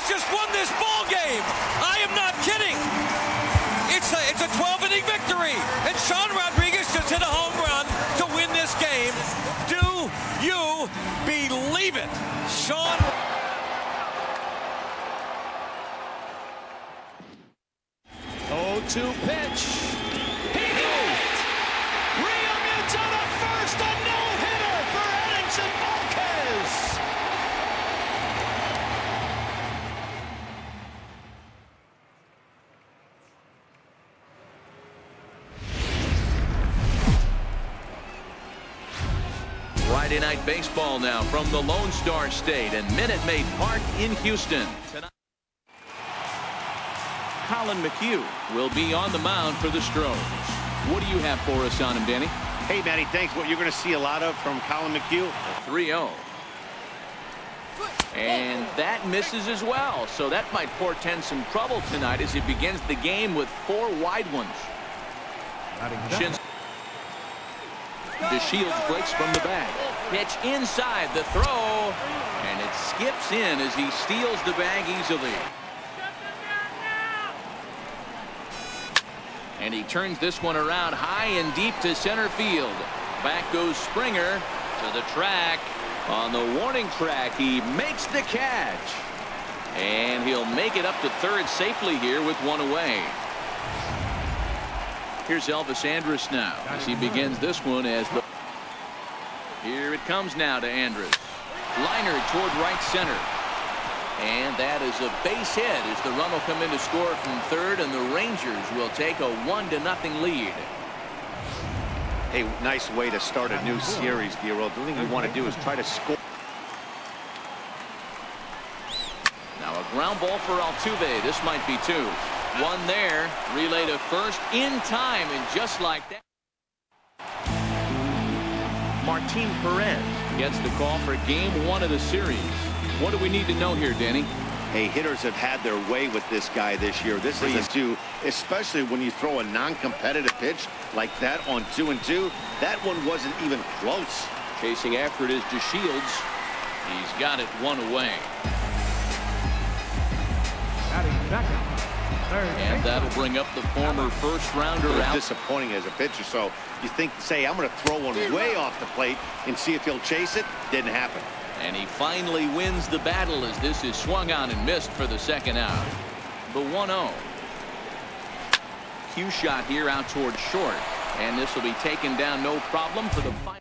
just won this ball game. I am not kidding. It's a 12-inning victory, and Sean Rodriguez just hit a home run to win this game. Do you believe it, Sean? 0-2 pitch. He hit it! Realmuto to first, a no-hitter for Innings and Volquez. Friday Night Baseball now from the Lone Star State and Minute Maid Park in Houston. Tonight, Colin McHugh will be on the mound for the Astros. What do you have for us on him, Danny? Hey, Matty, thanks. What you're going to see a lot of from Colin McHugh. 3-0. And that misses as well. So that might portend some trouble tonight as he begins the game with 4 wide ones. DeShields breaks from the bag. Pitch inside the throw. And it skips in as he steals the bag easily. And he turns this one around high and deep to center field. Back goes Springer to the track. On the warning track, he makes the catch. And he'll make it up to third safely here with 1 away. Here's Elvis Andrus now as he begins this one as the... Here it comes now to Andrus. Liner toward right center. And that is a base hit as the run will come in to score from third, and the Rangers will take a 1-0 lead. Hey, nice way to start a new series, Bureau. The thing you want to do is try to score. Now a ground ball for Altuve. This might be 2. 1 there. Relay to first in time, and just like that, Martin Perez gets the call for game 1 of the series. What do we need to know here, Danny? Hey, hitters have had their way with this guy this year. This is a 2, especially when you throw a non-competitive pitch like that on 2-2. That one wasn't even close. Chasing after it is DeShields. He's got it 1 away. And that'll bring up the former first-rounder out. Disappointing as a pitcher, so you think, say, I'm going to throw one way off the plate and see if he'll chase it. Didn't happen. And he finally wins the battle as this is swung on and missed for the second out. The 1-0. Cue shot here out towards short. And this will be taken down no problem for the final.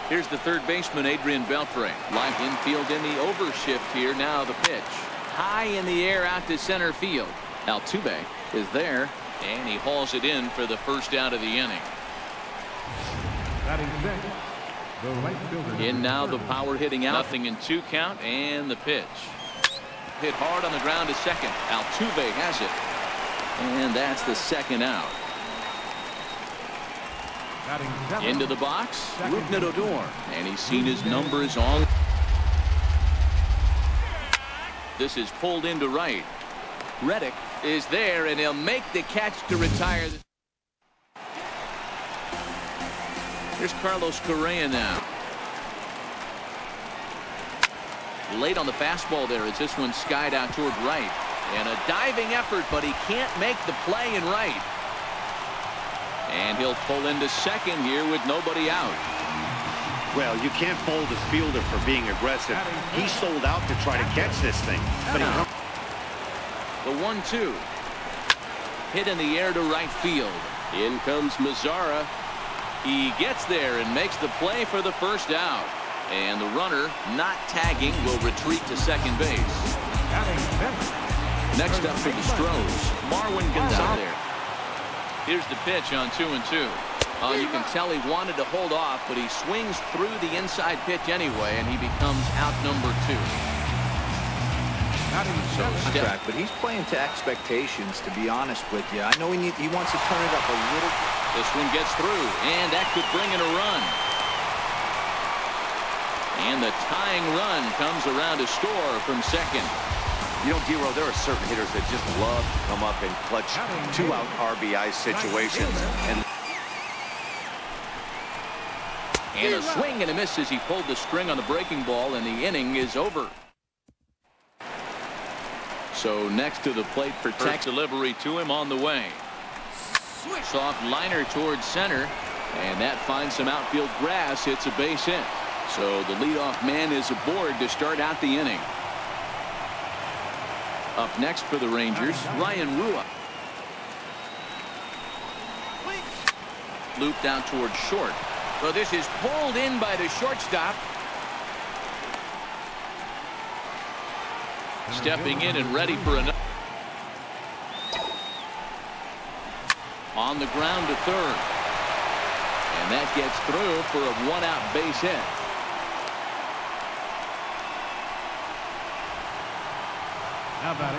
Here's the third baseman, Adrian Beltre. Live infield in the overshift here. Now the pitch. High in the air out to center field. Altuve is there. And he hauls it in for the first out of the inning. In now the power hitting out. 0-2 count, and the pitch. Hit hard on the ground to second. Altuve has it. And that's the second out. Into the box, Rougned Odor. And he's seen his numbers on. This is pulled into right. Reddick is there, and he'll make the catch to retire. Here's Carlos Correa now. Late on the fastball there as this one skied out toward right. And a diving effort, but he can't make the play in right. And he'll pull into second here with nobody out. Well, you can't fault the fielder for being aggressive. He sold out to try to catch this thing. But the 1-2. Hit in the air to right field. In comes Mazzara. He gets there and makes the play for the first out. And the runner, not tagging, will retreat to second base. Next up for the Astros, Marwin Gonzalez there. Here's the pitch on 2-2. You can tell he wanted to hold off, but he swings through the inside pitch anyway, and he becomes out number 2. But he's playing to expectations, to be honest with you. I know he wants to turn it up a little. This one gets through, and that could bring in a run. And the tying run comes around to score from second. You know, Giro, there are certain hitters that just love to come up and clutch 2-out RBI situations. And a swing and a miss as he pulled the string on the breaking ball, and the inning is over. So next to the plate, protect delivery to him on the way. Soft liner towards center, and that finds some outfield grass. It's a base hit. So the leadoff man is aboard to start out the inning. Up next for the Rangers, Ryan Rua. Looped out towards short. So this is pulled in by the shortstop. Stepping in and ready for another. On the ground to third. And that gets through for a one-out base hit.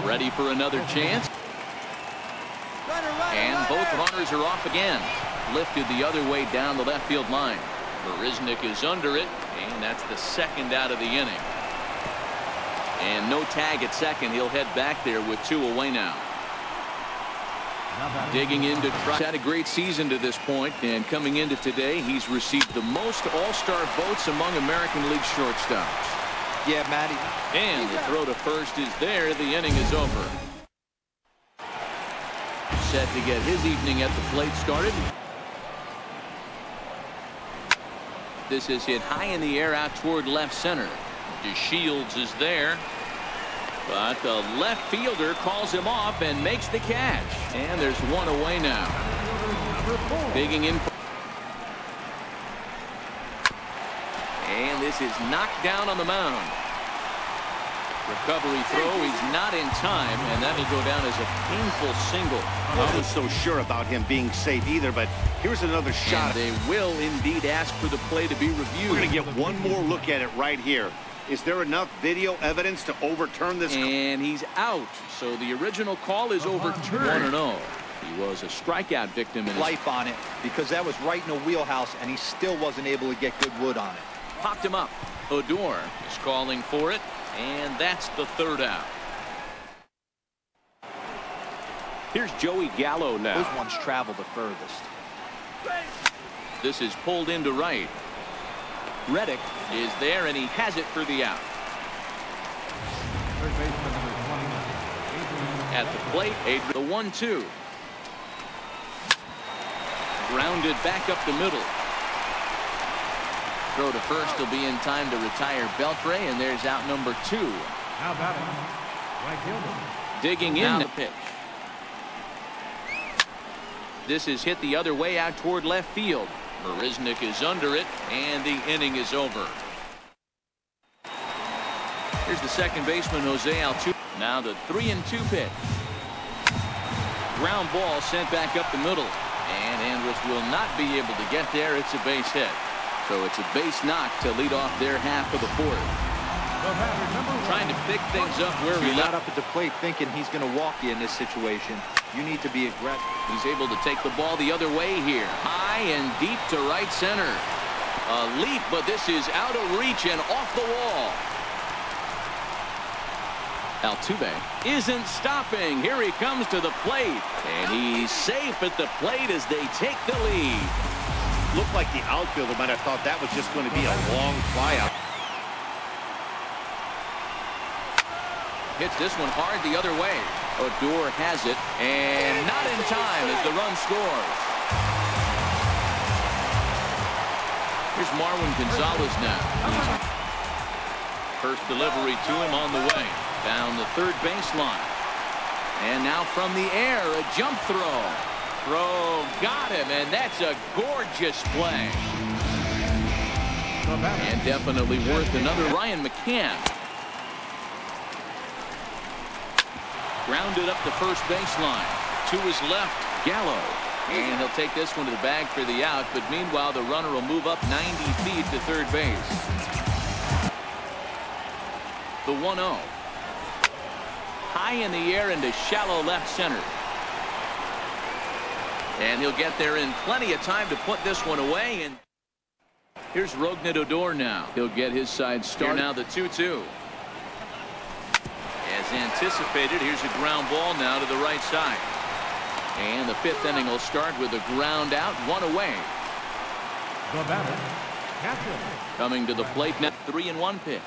Ready for another chance. And both runners are off again. Lifted the other way down the left field line. Barisnik is under it, and that's the second out of the inning. And no tag at second. He'll head back there with 2 away now. Digging in to try. He's had a great season to this point, and coming into today, he's received the most all-star votes among American League shortstops. Yeah, Matty. And the throw to first is there. The inning is over. Set to get his evening at the plate started. This is hit high in the air out toward left center. DeShields is there. But the left fielder calls him off and makes the catch. And there's 1 away now. Digging in. And this is knocked down on the mound. Recovery throw. He's not in time, and that'll go down as a painful single. I was so sure about him being safe either, but here's another shot. And they will indeed ask for the play to be reviewed. We're going to get one more look at it right here. Is there enough video evidence to overturn this? And he's out. So the original call is overturned. 1-0. He was a strikeout victim in Life on it, because that was right in the wheelhouse, and he still wasn't able to get good wood on it. Popped him up. Odor is calling for it, and that's the 3rd out. Here's Joey Gallo now. Those ones travel the furthest. This is pulled into right. Reddick is there, and he has it for the out. At the plate, the 1-2. Grounded back up the middle. Throw to first will be in time to retire Beltre, and there's out number 2. How about it? Right fielder. Digging in the pitch. This is hit the other way out toward left field. Barisnik is under it, and the inning is over. Here's the second baseman, Jose Altuve. Now the 3-2 pitch. Ground ball sent back up the middle, and Andrus will not be able to get there. It's a base hit. So it's a base knock to lead off their half of the 4th. Trying to pick things up where You're he not left. up at the plate thinking he's going to walk you in this situation. You need to be aggressive. He's able to take the ball the other way here. High and deep to right center. A leap, but this is out of reach and off the wall. Altuve isn't stopping. Here he comes to the plate, and he's safe at the plate as they take the lead. Looked like the outfielder might have thought that was just going to be a long flyout. Hits this one hard the other way. Odor has it, and not in time as the run scores. Here's Marwin Gonzalez now. First delivery to him on the way. Down the 3rd baseline. And now from the air, a jump throw. Throw got him, and that's a gorgeous play. And definitely worth another. Ryan McCann. Grounded up the first baseline. To his left, Gallo. And he'll take this one to the bag for the out, but meanwhile the runner will move up 90 feet to third base. The 1-0. High in the air into shallow left center. And he'll get there in plenty of time to put this one away. And here's Rougned Odor now. He'll get his side started. Now the 2-2. As anticipated, here's a ground ball now to the right side. And the 5th inning will start with a ground out, 1 away. The batter, Catherine. Coming to the plate now, 3-1 pitch.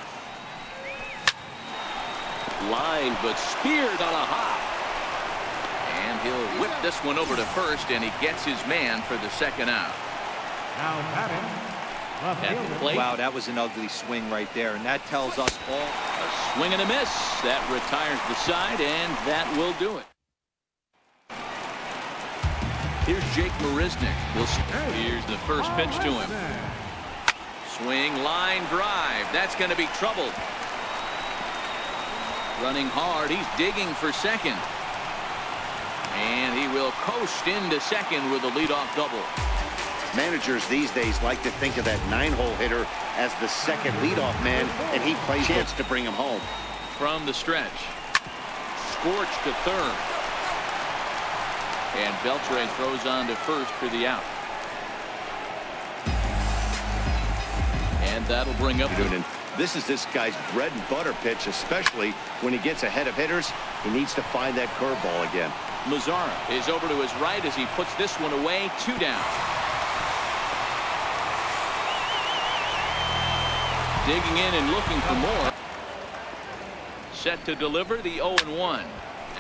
Lined, but speared on a hop. And he'll whip this one over to first, and he gets his man for the second out. Now batting, left At the fielder. plate. Wow, that was an ugly swing right there, and that tells us all. A swing and a miss. That retires the side, and that will do it. Here's Jake Marisnick. Here's the first pitch to him. Swing, line drive. That's going to be troubled. Running hard. He's digging for second. And he will coast into second with a leadoff double. Managers these days like to think of that 9-hole hitter as the second leadoff man, and he plays chance to bring him home. From the stretch. Scorched to third. And Beltre throws on to first for the out. And that'll bring up the... This is this guy's bread and butter pitch, especially when he gets ahead of hitters. He needs to find that curveball again. Mazzara is over to his right as he puts this one away. 2 down. Digging in and looking for more. Set to deliver the 0-1.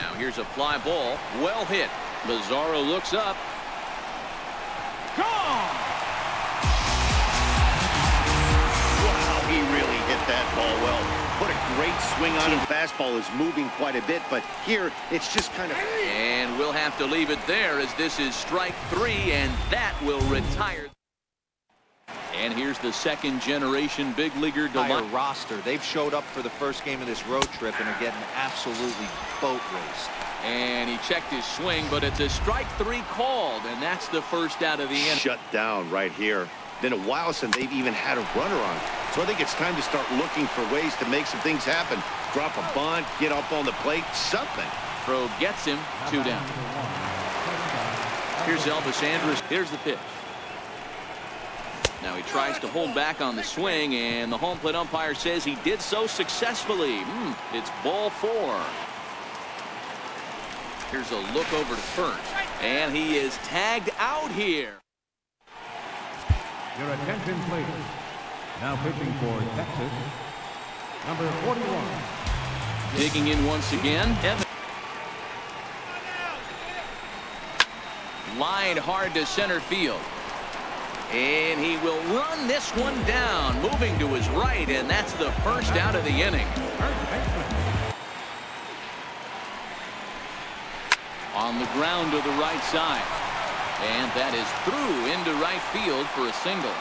Now here's a fly ball. Well hit. Mazzara looks up. Gone! Wow, he really hit that ball well. What a great swing on him. Fastball is moving quite a bit, but here it's just kind of... And we'll have to leave it there as this is strike 3, and that will retire. And here's the second generation big leaguer Entire roster. They've showed up for the first game of this road trip and are getting absolutely boat raced. And he checked his swing, but it's a strike 3 called, and that's the first out of the inning. Shut down right here. Been a while since they've even had a runner on. So I think it's time to start looking for ways to make some things happen. Drop a bunt, get up on the plate, something. Throw gets him. 2 down. Here's Elvis Andrus. Here's the pitch. Now he tries to hold back on the swing, and the home plate umpire says he did so successfully. It's ball 4. Here's a look over to first, and he is tagged out here. Your attention, please. Now pitching for Texas, number 41. Digging in once again. Line hard to center field. And he will run this one down, moving to his right, and that's the first out of the inning. On the ground to the right side. And that is through into right field for a single.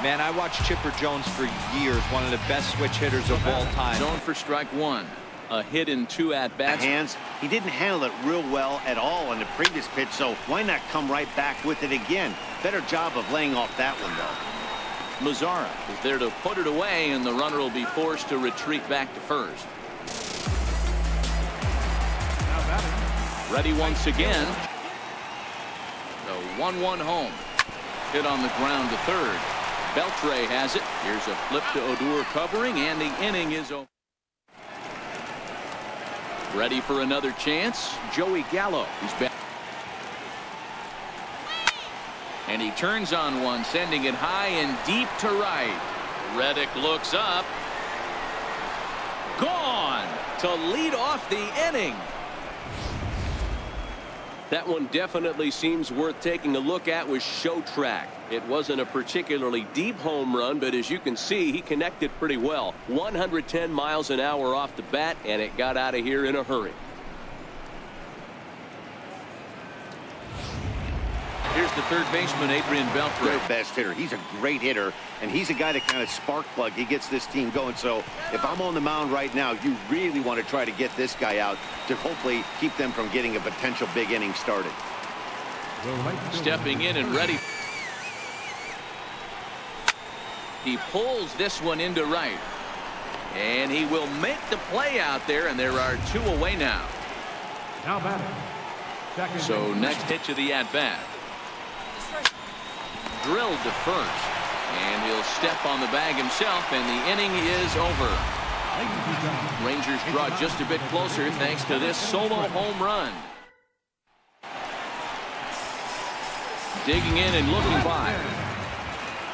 Man, I watched Chipper Jones for years, one of the best switch hitters of all time. Zone for strike 1. A hit in 2 at-bats. Hands. He didn't handle it real well at all on the previous pitch, so why not come right back with it again? Better job of laying off that one, though. Mazzara is there to put it away, and the runner will be forced to retreat back to first. Ready once again. The 1-1 home. Hit on the ground to third. Beltre has it. Here's a flip to Odor covering, and the inning is over. Ready for another chance. Joey Gallo. He's back. And he turns on one, sending it high and deep to right. Reddick looks up. Gone to lead off the inning. That one definitely seems worth taking a look at with show track. It wasn't a particularly deep home run, but as you can see, he connected pretty well. 110 miles an hour off the bat, and it got out of here in a hurry. Here's the third baseman, Adrian Beltre. Their best hitter. He's a great hitter, and he's a guy that kind of spark plug. He gets this team going. So if I'm on the mound right now, you really want to try to get this guy out to hopefully keep them from getting a potential big inning started. Stepping in and ready. He pulls this one into right. And he will make the play out there, and there are 2 away now. Now batting. So next pitch of the at-bat. Drilled to first. And he'll step on the bag himself, and the inning is over. Rangers draw just a bit closer thanks to this solo home run. Digging in and looking by.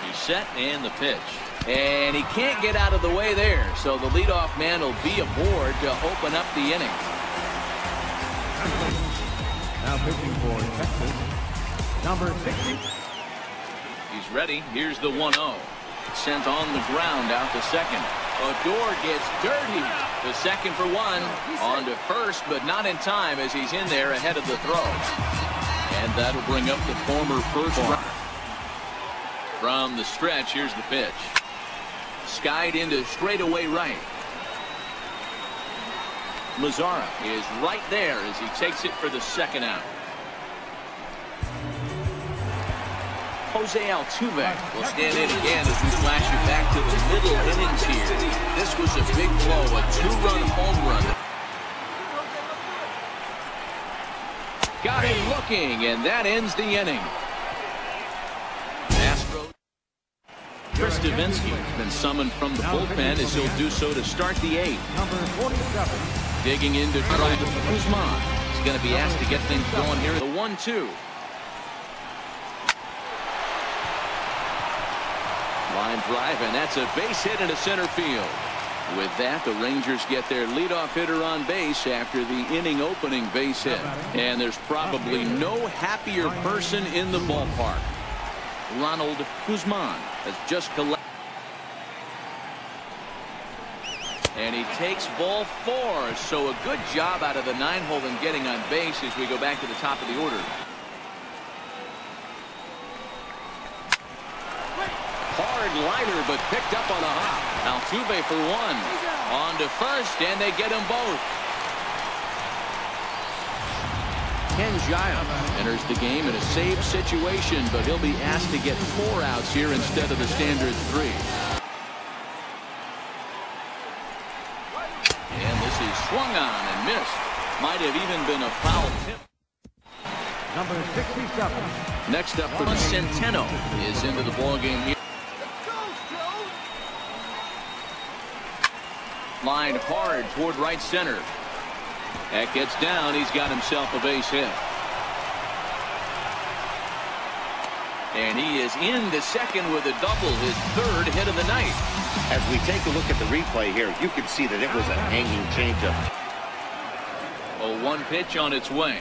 He's set and the pitch. And he can't get out of the way there. So the leadoff man will be aboard to open up the inning. Now pitching for Texas, number 60. He's ready. Here's the 1-0. Sent on the ground out to second. Odor gets dirty. The second for one. On to first, but not in time as he's in there ahead of the throw. And that'll bring up the former first runner. From the stretch, here's the pitch. Skied into straightaway right. Mazzara is right there as he takes it for the second out. Jose Altuve will stand in again as we flash you back to the middle innings here. This was a big blow, a 2-run home run. Got him looking, and that ends the inning. Astros. Chris Davinsky has been summoned from the bullpen as he'll do so to start the 8th. Number 47. Digging in to try to Guzman. He's going to be asked to get things going here. The 1-2. Line drive, and that's a base hit into center field. With that, the Rangers get their leadoff hitter on base after the inning opening base hit. And there's probably no happier person in the ballpark. Ronald Guzman has just collected. And he takes ball 4. So a good job out of the 9-hole in getting on base as we go back to the top of the order. Hard liner, but picked up on a hop. Altuve for 1. On to first, and they get them both. Ken Giles enters the game in a save situation, but he'll be asked to get 4 outs here instead of the standard 3. And this is swung on and missed. Might have even been a foul tip. Number 67. Next up for Centeno is into the ballgame here. Line hard toward right center. That gets down. He's got himself a base hit. And he is into second with a double, his 3rd hit of the night. As we take a look at the replay here, you can see that it was a hanging changeup. A 1 pitch on its way.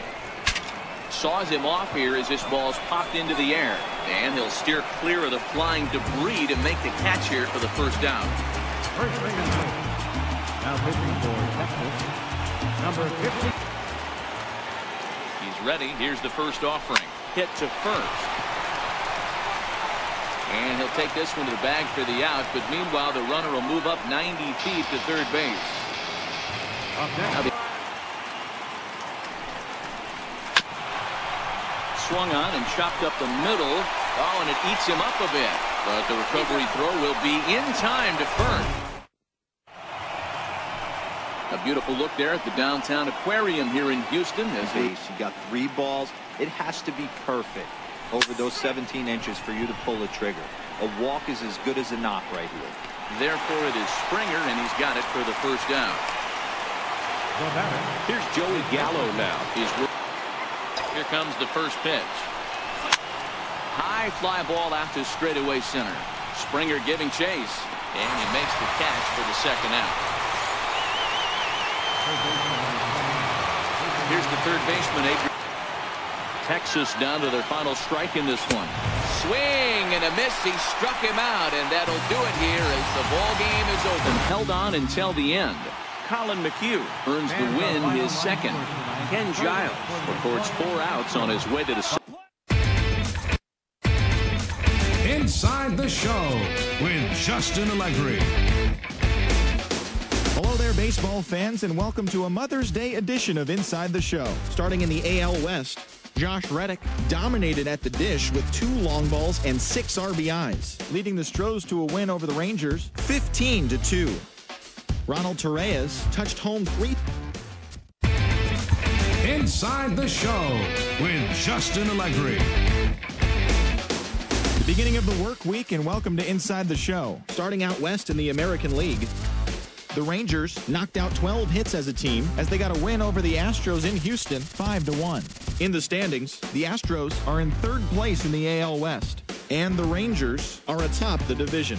Saws him off here as this ball's popped into the air. And he'll steer clear of the flying debris to make the catch here for the first down. First base. Now pitching for Texas, number 50. He's ready. Here's the first offering. Hit to first. And he'll take this one to the bag for the out, but meanwhile the runner will move up 90 feet to third base. Swung on and chopped up the middle. Oh, and it eats him up a bit. But the recovery throw will be in time to first. A beautiful look there at the downtown aquarium here in Houston. As He got 3 balls. It has to be perfect over those 17 inches for you to pull the trigger. A walk is as good as a knock right here. Therefore, it is Springer, and he's got it for the first down. Here's Joey Gallo now. Here comes the first pitch. High fly ball out to straightaway center. Springer giving chase, and he makes the catch for the second out. Here's the third baseman, Adrian. Texas down to their final strike in this one. Swing and a miss. He struck him out, and that'll do it here as the ball game is open. Held on until the end. Colin McHugh earns the win, his 2nd. Ken Giles records 4 outs on his way to the Inside the Show with Justin Allegri. Hello there, baseball fans, and welcome to a Mother's Day edition of Inside the Show. Starting in the AL West, Josh Reddick dominated at the dish with 2 long balls and 6 RBIs, leading the Astros to a win over the Rangers 15-2. Ronald Torreyes touched home 3. Inside the Show with Justin Allegri. The beginning of the work week, and welcome to Inside the Show. Starting out west in the American League, the Rangers knocked out 12 hits as a team as they got a win over the Astros in Houston 5-1. In the standings, the Astros are in 3rd place in the AL West. and the Rangers are atop the division.